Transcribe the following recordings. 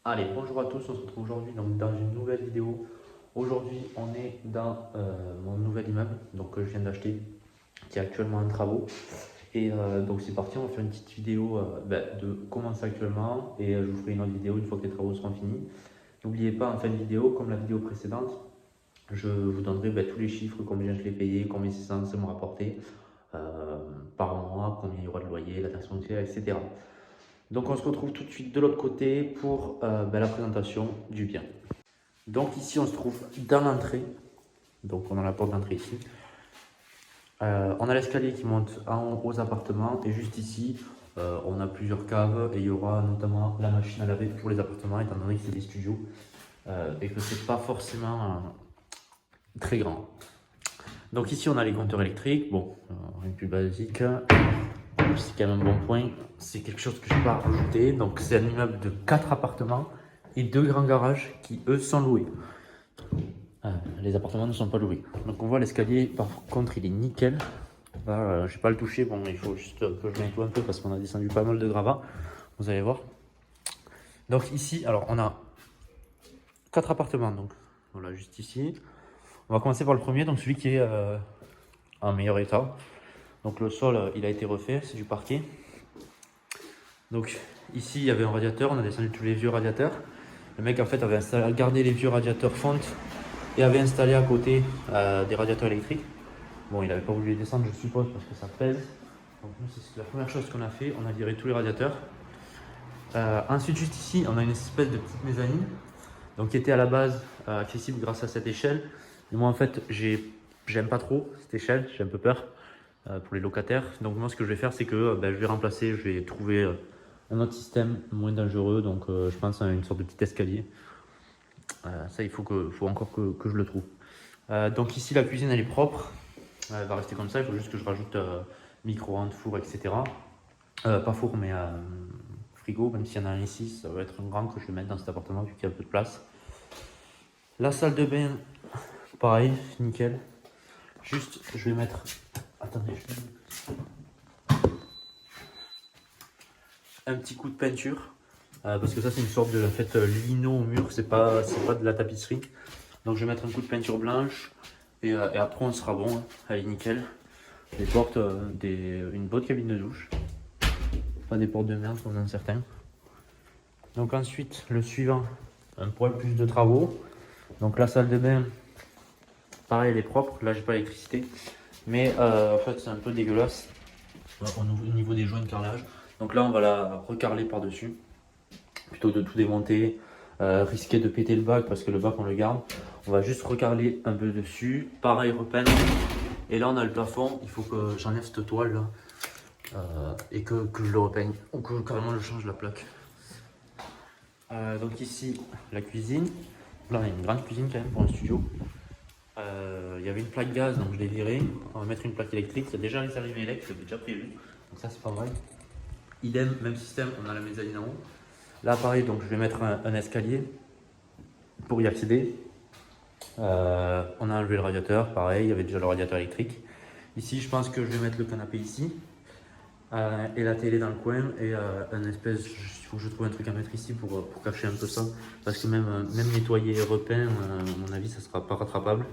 Allez, bonjour à tous, on se retrouve aujourd'hui dans une nouvelle vidéo. Aujourd'hui, on est dans mon nouvel immeuble que je viens d'acheter, qui est actuellement en travaux. Donc c'est parti, on va faire une petite vidéo de comment c'est actuellement et je vous ferai une autre vidéo une fois que les travaux seront finis. N'oubliez pas, en fin de vidéo, comme la vidéo précédente, je vous donnerai tous les chiffres, combien je l'ai payé, combien c'est censé me rapporter euh, par mois, combien il y aura de loyer, la taxe foncière, etc. Donc on se retrouve tout de suite de l'autre côté pour la présentation du bien. Donc ici on se trouve dans l'entrée, donc on a la porte d'entrée ici. On a l'escalier qui monte en haut aux appartements et juste ici on a plusieurs caves et il y aura notamment la machine à laver pour les appartements étant donné que c'est des studios et que c'est pas forcément très grand. Donc ici on a les compteurs électriques, bon rien de plus basique, c'est quand même un bon point, c'est quelque chose que je n'ai pas rajouté. Donc c'est un immeuble de 4 appartements et 2 grands garages qui eux sont loués. Les appartements ne sont pas loués. Donc on voit l'escalier, par contre il est nickel. Là, je vais pas le toucher, bon il faut juste que je nettoie un peu parce qu'on a descendu pas mal de gravats. Vous allez voir. Donc ici, alors on a 4 appartements, donc voilà juste ici. On va commencer par le premier, donc celui qui est en meilleur état. Donc le sol il a été refait, c'est du parquet. Donc ici il y avait un radiateur, on a descendu tous les vieux radiateurs. Le mec en fait avait gardé les vieux radiateurs fonte et avait installé à côté des radiateurs électriques. Bon, il n'avait pas voulu les descendre, je suppose, parce que ça pèse. Donc nous, c'est la première chose qu'on a fait, on a viré tous les radiateurs. Ensuite, juste ici, on a une espèce de petite mezzanine, donc qui était à la base accessible grâce à cette échelle. Et moi, en fait, j'aime pas trop cette échelle, j'ai un peu peur pour les locataires. Donc moi, ce que je vais faire, c'est que je vais remplacer, je vais trouver un autre système moins dangereux. Donc je pense à une sorte de petit escalier. Ça, faut encore que je le trouve. Donc ici, la cuisine, elle est propre. Elle va rester comme ça. Il faut juste que je rajoute micro-ondes, four, etc. Pas four, mais frigo. Même s'il y en a un ici, ça va être un grand que je vais mettre dans cet appartement vu qu'il y a un peu de place. La salle de bain, pareil, nickel. Juste, je vais mettre. Attendez, un petit coup de peinture. Parce que ça, c'est une sorte de lino au mur. C'est pas de la tapisserie. Donc, je vais mettre un coup de peinture blanche. Et après, on sera bon. Hein. Elle est nickel. Les portes, une bonne cabine de douche. Pas des portes de merde comme dans certains. Donc ensuite, le suivant, un poil plus de travaux. Donc la salle de bain, pareil, elle est propre. Là, j'ai pas l'électricité. Mais en fait, c'est un peu dégueulasse au niveau des joints de carrelage. Donc là, on va la recarreler par-dessus. Plutôt que de tout démonter, risquer de péter le bac parce que le bac, on le garde. On va juste recarreler un peu dessus. Pareil, repeindre. Et là, on a le plafond. Il faut que j'enlève cette toile là. Et que je le repeigne ou que carrément je change la plaque. Donc ici la cuisine, là on a une grande cuisine quand même pour un studio. Il y avait une plaque gaz donc je l'ai virée, on va mettre une plaque électrique, il y a déjà les arrivées électriques, c'était déjà prévu, donc ça c'est pas mal. Idem, même système, on a la mezzanine en haut. Là pareil, donc je vais mettre un escalier pour y accéder. On a enlevé le radiateur, pareil, il y avait déjà le radiateur électrique. Ici je pense que je vais mettre le canapé ici. Et la télé dans le coin et un espèce, il faut que je trouve un truc à mettre ici pour cacher un peu ça parce que même nettoyer et repeint à mon avis ça sera pas rattrapable.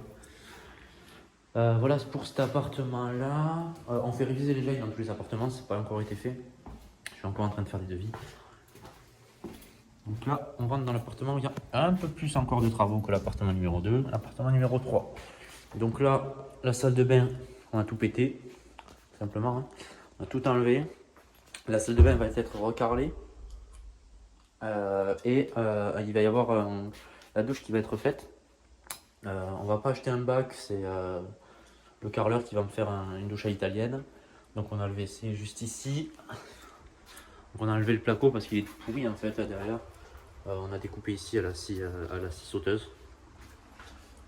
Voilà pour cet appartement là, on fait réviser les jailles dans tous les appartements, c'est pas encore été fait, je suis encore en train de faire des devis. Donc là on rentre dans l'appartement où il y a un peu plus encore de travaux que l'appartement numéro 2, l'appartement numéro 3. Donc là la salle de bain on a tout pété simplement, hein. On a tout enlevé. La salle de bain va être recarrelée. Il va y avoir la douche qui va être faite. On va pas acheter un bac, c'est le carreleur qui va me faire une douche à l'italienne. Donc on a le WC juste ici. Donc on a enlevé le placo parce qu'il est tout pourri en fait là derrière. On a découpé ici à la scie sauteuse.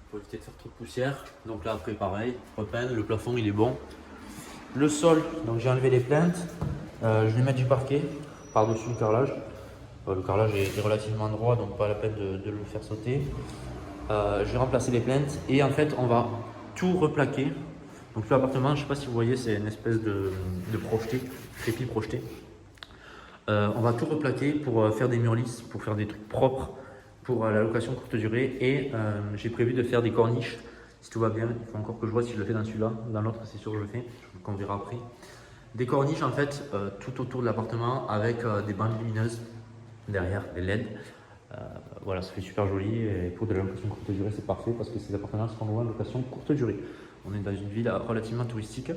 Pour éviter de faire trop de poussière. Donc là après pareil, repeindre, le plafond il est bon. Le sol, donc j'ai enlevé les plaintes, je vais mettre du parquet par-dessus le carrelage. Le carrelage est relativement droit, donc pas la peine de le faire sauter. Je vais remplacer les plaintes et en fait on va tout replaquer. Donc l'appartement, je ne sais pas si vous voyez, c'est une espèce de projeté, crépi projeté. On va tout replaquer pour faire des murs lisses, pour faire des trucs propres pour la location courte durée. Et j'ai prévu de faire des corniches si tout va bien. Il faut encore que je vois si je le fais dans celui-là. Dans l'autre, c'est sûr que je le fais. On verra après. Des corniches en fait tout autour de l'appartement avec des bandes lumineuses derrière, des LED. Voilà, ça fait super joli et pour de la location courte durée, c'est parfait parce que ces appartements seront loués en location courte durée. On est dans une ville relativement touristique.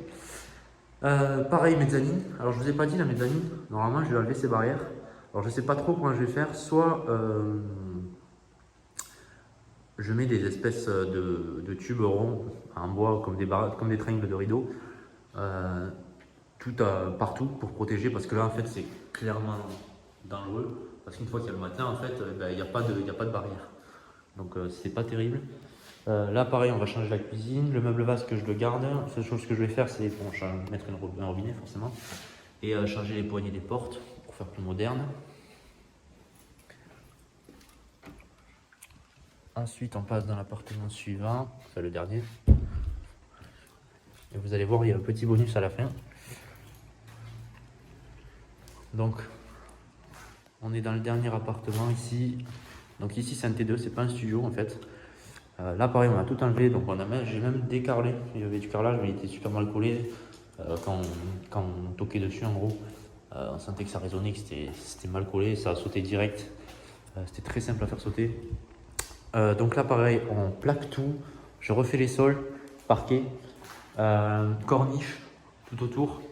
Pareil, mezzanine. Alors, je vous ai pas dit la mezzanine. Normalement, je vais enlever ces barrières. Alors, je sais pas trop comment je vais faire. Soit je mets des espèces de tubes ronds en bois comme des triangles de rideau. Tout partout pour protéger parce que là en fait c'est clairement dangereux parce qu'une fois qu'il y a le matin en fait il n'y a pas de barrière donc c'est pas terrible. Là pareil on va changer la cuisine, le meuble vasque je le garde. La seule chose que je vais faire c'est bon, mettre un robinet forcément et changer les poignées des portes pour faire plus moderne. Ensuite on passe dans l'appartement suivant, c'est le dernier et vous allez voir il y a un petit bonus à la fin. Donc, on est dans le dernier appartement ici. Donc ici c'est un T2, c'est pas un studio en fait. Là pareil on a tout enlevé, donc j'ai même décarrelé. Il y avait du carrelage mais il était super mal collé. Quand on toquait dessus en gros, on sentait que ça résonnait, que c'était mal collé, ça a sauté direct. C'était très simple à faire sauter. Donc là pareil, on plaque tout. Je refais les sols, parquet, corniche tout autour.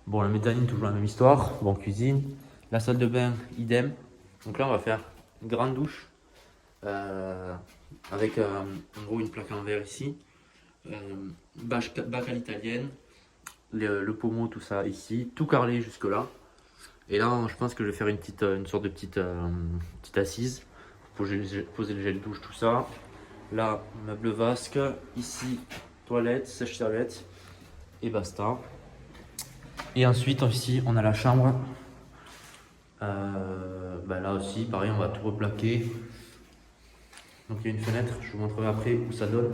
Bon, la mezzanine, toujours la même histoire. Bon, cuisine. La salle de bain, idem. Donc là, on va faire une grande douche avec en gros une plaque en verre ici. Bac à l'italienne. Le pommeau, tout ça ici. Tout carrelé jusque là. Et là, je pense que je vais faire une sorte de petite assise pour poser le gel douche, tout ça. Là, meuble vasque. Ici, toilette, sèche-serviette. Et basta. Et ensuite, ici, on a la chambre. Là aussi, pareil, on va tout replaquer. Donc il y a une fenêtre, je vous montrerai après où ça donne.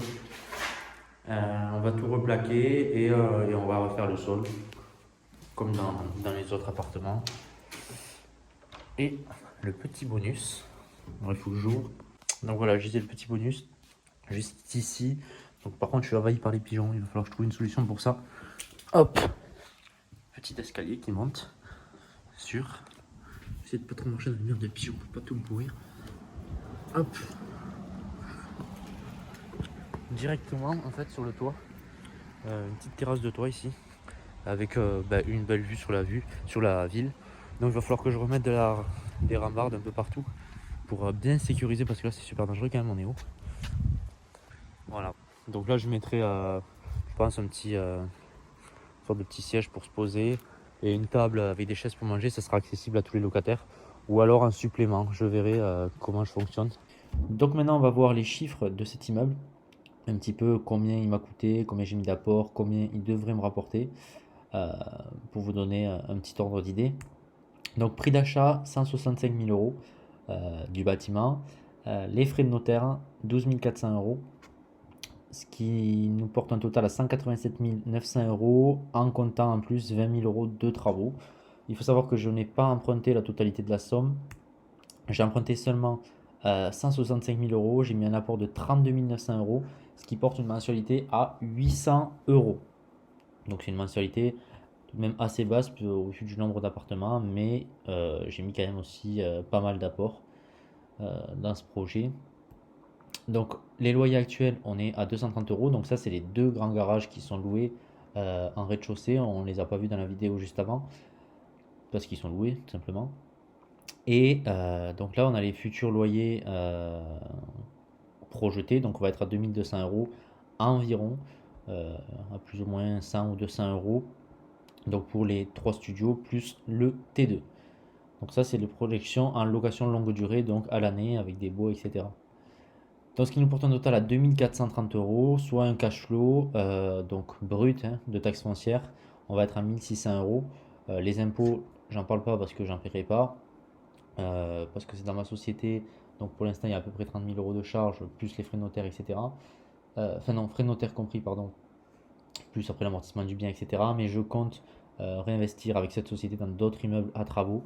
On va tout replaquer et on va refaire le sol, comme dans les autres appartements. Et le petit bonus, alors, il faut que j'ouvre. Donc voilà, je disais le petit bonus, juste ici. Donc par contre, je suis envahi par les pigeons, il va falloir que je trouve une solution pour ça. Hop, petit escalier qui monte sur. J'essaie de pas trop marcher dans le mur de pigeons pour pas tout me pourrir. Hop, directement en fait sur le toit, une petite terrasse de toit ici avec une belle vue sur la ville. Donc il va falloir que je remette des rambardes un peu partout pour bien sécuriser parce que là c'est super dangereux quand même, on est haut. Voilà, donc là je mettrai je pense un petit sorte de petit siège pour se poser et une table avec des chaises pour manger. Ça sera accessible à tous les locataires ou alors un supplément, je verrai comment je fonctionne. Donc maintenant on va voir les chiffres de cet immeuble, un petit peu combien il m'a coûté, combien j'ai mis d'apport, combien il devrait me rapporter, pour vous donner un petit ordre d'idée. Donc prix d'achat 165 000 euros du bâtiment, les frais de notaire 12 400 euros, ce qui nous porte un total à 187 900 euros en comptant en plus 20 000 euros de travaux. Il faut savoir que je n'ai pas emprunté la totalité de la somme, j'ai emprunté seulement 165 000 euros, j'ai mis un apport de 32 900 euros, ce qui porte une mensualité à 800 euros. Donc c'est une mensualité tout de même assez basse au vu du nombre d'appartements, mais j'ai mis quand même aussi pas mal d'apports dans ce projet. Donc les loyers actuels, on est à 230 euros, donc ça c'est les deux grands garages qui sont loués en rez-de-chaussée, on ne les a pas vus dans la vidéo juste avant, parce qu'ils sont loués tout simplement. Et donc là on a les futurs loyers projetés, donc on va être à 2200 euros environ, à plus ou moins 100 ou 200 euros. Donc pour les 3 studios plus le T2. Donc ça c'est les projections en location longue durée, donc à l'année avec des baux, etc. Donc ce qui nous porte un total à 2430 euros, soit un cash flow donc brut de taxes foncières, on va être à 1600 euros. Les impôts, j'en parle pas parce que j'en paierai pas, parce que c'est dans ma société, donc pour l'instant il y a à peu près 30 000 euros de charges, plus les frais de notaire, etc. Enfin non, frais de notaire compris, pardon, plus après l'amortissement du bien, etc. Mais je compte réinvestir avec cette société dans d'autres immeubles à travaux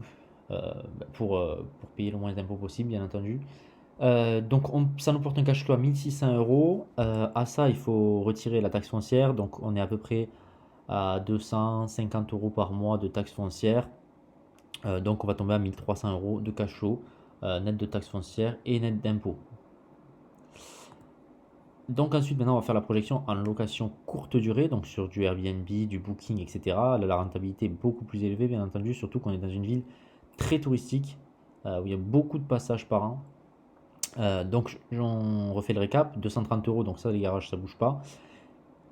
pour payer le moins d'impôts possible, bien entendu. Donc ça nous porte un cash flow à 1600 euros. À ça, il faut retirer la taxe foncière. Donc on est à peu près à 250 euros par mois de taxe foncière. Donc on va tomber à 1300 euros de cash flow net de taxe foncière et net d'impôts. Donc ensuite, maintenant, on va faire la projection en location courte durée, donc sur du Airbnb, du Booking, etc. Là, la rentabilité est beaucoup plus élevée, bien entendu, surtout qu'on est dans une ville très touristique, où il y a beaucoup de passages par an. Donc, j'en refais le récap, 230 euros, donc ça, les garages, ça bouge pas.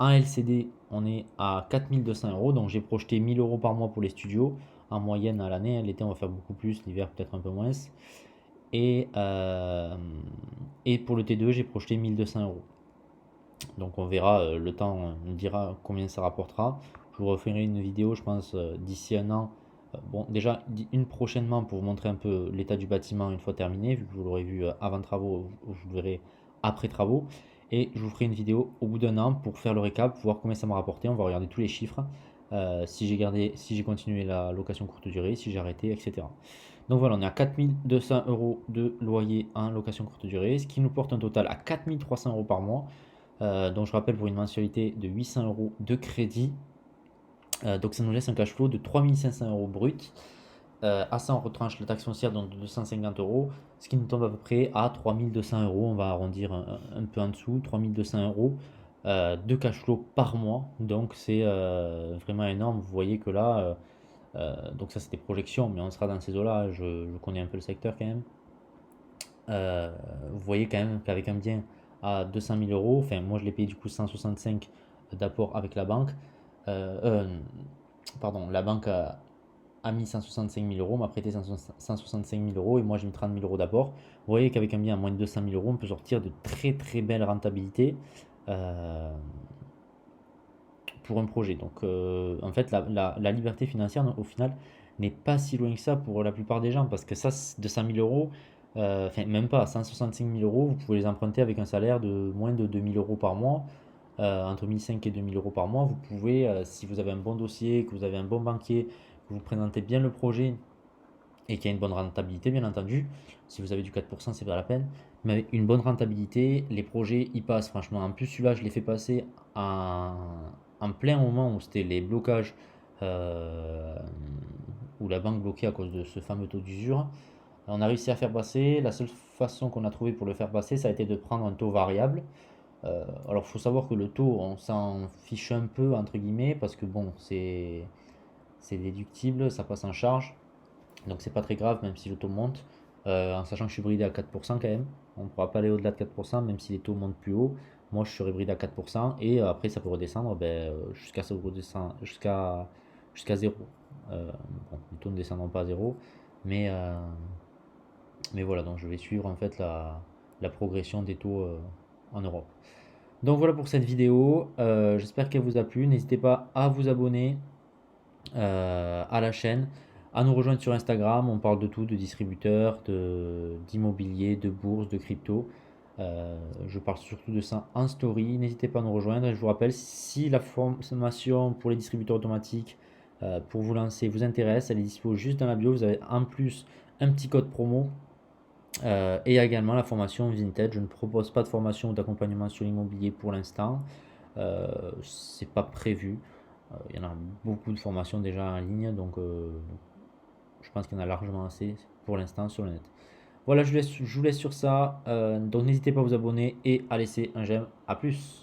En LCD, on est à 4200 euros, donc j'ai projeté 1000 euros par mois pour les studios, en moyenne à l'année. L'été, on va faire beaucoup plus, l'hiver, peut-être un peu moins. Et, et pour le T2, j'ai projeté 1200 euros. Donc on verra, le temps nous dira combien ça rapportera. Je vous referai une vidéo, je pense, d'ici un an. Bon, déjà une prochainement pour vous montrer un peu l'état du bâtiment une fois terminé, vu que vous l'aurez vu avant travaux, ou je vous le verrai après travaux. Et je vous ferai une vidéo au bout d'un an pour faire le récap, voir combien ça m'a rapporté. On va regarder tous les chiffres, si j'ai continué la location courte durée, si j'ai arrêté, etc. Donc voilà, on est à 4200 euros de loyer en location courte durée, ce qui nous porte un total à 4300 euros par mois. Donc je rappelle pour une mensualité de 800 euros de crédit. Donc ça nous laisse un cash flow de 3500 euros brut. À ça, on retranche la taxe foncière donc de 250 euros, ce qui nous tombe à peu près à 3200 euros. On va arrondir un peu en dessous, 3200 euros de cash flow par mois. Donc c'est vraiment énorme. Vous voyez que là, donc ça c'est des projections, mais on sera dans ces eaux-là. Je connais un peu le secteur quand même. Vous voyez quand même qu'avec un bien à 200 000 euros, enfin moi je l'ai payé du coup 165 d'apport avec la banque. Pardon, la banque a mis 165 000 euros, m'a prêté 165 000 euros et moi j'ai mis 30 000 euros d'apport. Vous voyez qu'avec un bien à moins de 200 000 euros, on peut sortir de très très belles rentabilités pour un projet. Donc en fait, la liberté financière au final n'est pas si loin que ça pour la plupart des gens parce que ça, 200 000 euros, enfin même pas, 165 000 euros, vous pouvez les emprunter avec un salaire de moins de 2 000 euros par mois. Entre 1 500 et 2 000 euros par mois, vous pouvez, si vous avez un bon dossier, que vous avez un bon banquier, que vous présentez bien le projet et qu'il y a une bonne rentabilité, bien entendu, si vous avez du 4%, c'est pas la peine, mais avec une bonne rentabilité, les projets y passent franchement. En plus, celui-là, je l'ai fait passer en plein moment où c'était les blocages, euh, où la banque bloquait à cause de ce fameux taux d'usure. On a réussi à faire passer. La seule façon qu'on a trouvé pour le faire passer, ça a été de prendre un taux variable. Alors, il faut savoir que le taux, on s'en fiche un peu, entre guillemets, parce que bon, c'est déductible, ça passe en charge. Donc, c'est pas très grave, même si le taux monte. En sachant que je suis bridé à 4% quand même. On ne pourra pas aller au-delà de 4%, même si les taux montent plus haut. Moi, je serai bridé à 4%. Et après, ça peut redescendre jusqu'à jusqu'à 0. Bon, les taux ne descendront pas à 0. Mais, euh, mais voilà, donc je vais suivre en fait la progression des taux en Europe. Donc voilà pour cette vidéo, j'espère qu'elle vous a plu. N'hésitez pas à vous abonner à la chaîne, à nous rejoindre sur Instagram. On parle de tout, de distributeurs, d'immobilier, de bourse, de crypto. Je parle surtout de ça en story. N'hésitez pas à nous rejoindre. Et je vous rappelle, si la formation pour les distributeurs automatiques pour vous lancer vous intéresse, elle est dispo juste dans la bio. Vous avez en plus un petit code promo. Et également la formation vintage. Je ne propose pas de formation ou d'accompagnement sur l'immobilier pour l'instant. C'est pas prévu. Il y en a beaucoup de formations déjà en ligne, donc je pense qu'il y en a largement assez pour l'instant sur le net. Voilà, je vous laisse sur ça. Donc n'hésitez pas à vous abonner et à laisser un j'aime. A plus.